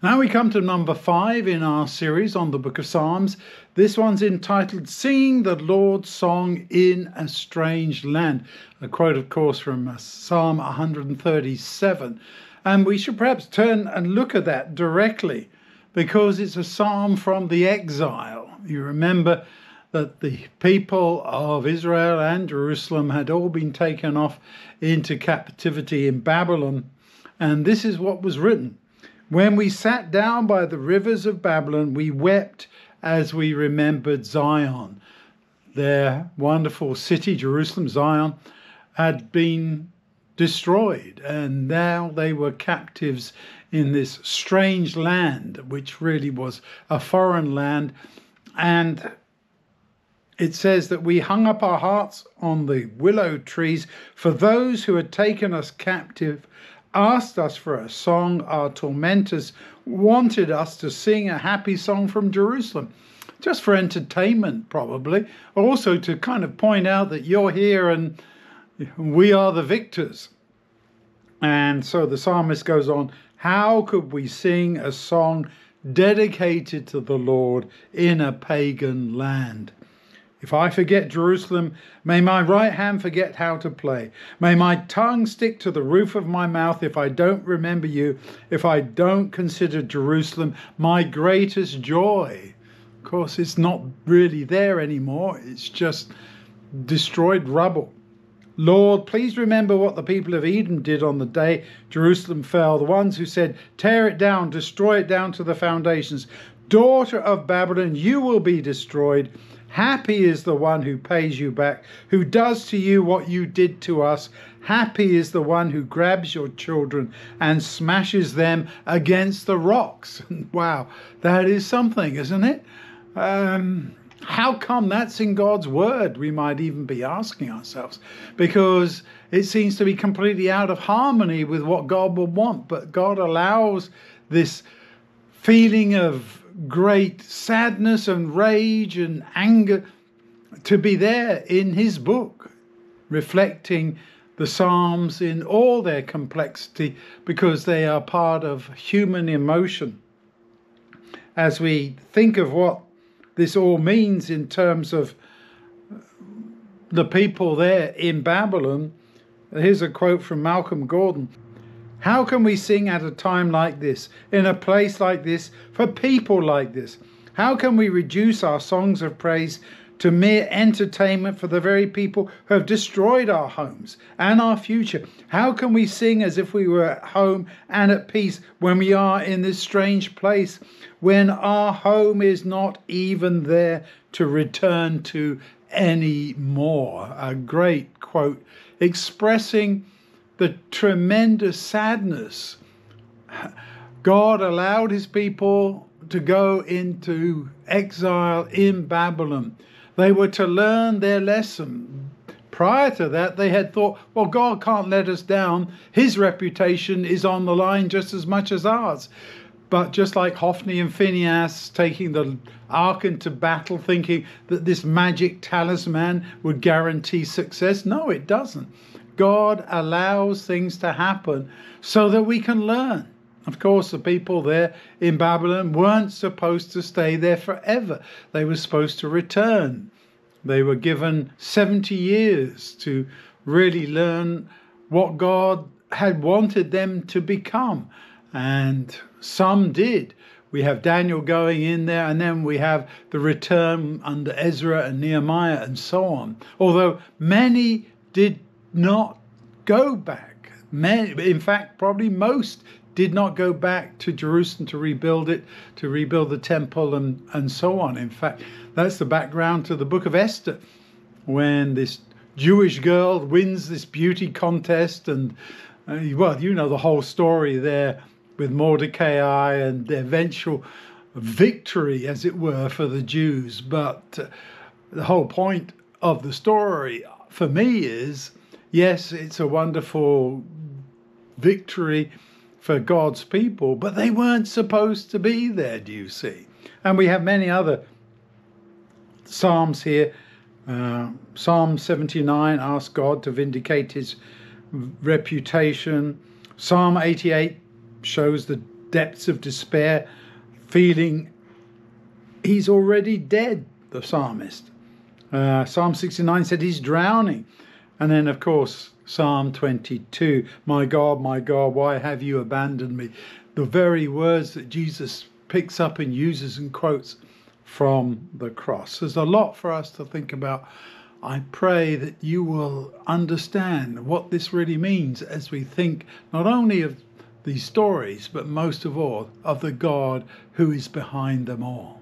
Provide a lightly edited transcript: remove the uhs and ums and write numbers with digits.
Now we come to number 5 in our series on the book of Psalms. This one's entitled Singing the Lord's Song in a Strange Land. A quote, of course, from Psalm 137. And we should perhaps turn and look at that directly because it's a psalm from the exile. You remember that the people of Israel and Jerusalem had all been taken off into captivity in Babylon. And this is what was written. When we sat down by the rivers of Babylon, we wept as we remembered Zion. Their wonderful city, Jerusalem, Zion, had been destroyed, and now they were captives in this strange land, which really was a foreign land. And it says that we hung up our hearts on the willow trees, for those who had taken us captive asked us for a song. Our tormentors wanted us to sing a happy song from Jerusalem, just for entertainment probably, also to kind of point out that you're here and we are the victors. And so the psalmist goes on, how could we sing a song dedicated to the Lord in a pagan land? If I forget Jerusalem, may my right hand forget how to play. May my tongue stick to the roof of my mouth if I don't remember you, if I don't consider Jerusalem my greatest joy. Of course, it's not really there anymore. It's just destroyed rubble. Lord, please remember what the people of Edom did on the day Jerusalem fell, the ones who said, tear it down, destroy it down to the foundations. Daughter of Babylon, you will be destroyed. Happy is the one who pays you back, who does to you what you did to us. Happy is the one who grabs your children and smashes them against the rocks. Wow, that is something, isn't it? How come that's in God's word? We might even be asking ourselves, because it seems to be completely out of harmony with what God would want. But God allows this feeling of great sadness and rage and anger to be there in his book, reflecting the Psalms in all their complexity, because they are part of human emotion. As we think of what this all means in terms of the people there in Babylon, here's a quote from Malcolm Gordon. How can we sing at a time like this, in a place like this, for people like this? How can we reduce our songs of praise to mere entertainment for the very people who have destroyed our homes and our future? How can we sing as if we were at home and at peace when we are in this strange place, when our home is not even there to return to anymore? A great quote expressing the tremendous sadness. God allowed his people to go into exile in Babylon. They were to learn their lesson. Prior to that, they had thought, well, God can't let us down. His reputation is on the line just as much as ours. But just like Hophni and Phinehas taking the ark into battle, thinking that this magic talisman would guarantee success, no, it doesn't. God allows things to happen so that we can learn. Of course, the people there in Babylon weren't supposed to stay there forever. They were supposed to return. They were given 70 years to really learn what God had wanted them to become. And some did. We have Daniel going in there, and then we have the return under Ezra and Nehemiah and so on. Although many did not go back. In fact, probably most did not go back to Jerusalem to rebuild it, to rebuild the temple and so on. In fact, that's the background to the book of Esther, when this Jewish girl wins this beauty contest and, well, you know the whole story there with Mordecai and the eventual victory, as it were, for the Jews. But the whole point of the story for me is, yes, it's a wonderful victory for God's people, but they weren't supposed to be there, do you see? And we have many other Psalms here. Psalm 79 asks God to vindicate his reputation. Psalm 88 shows the depths of despair, feeling he's already dead, the psalmist. Psalm 69 said he's drowning. And then, of course, Psalm 22, my God, why have you abandoned me? The very words that Jesus picks up and uses and quotes from the cross. There's a lot for us to think about. I pray that you will understand what this really means as we think not only of these stories, but most of all of the God who is behind them all.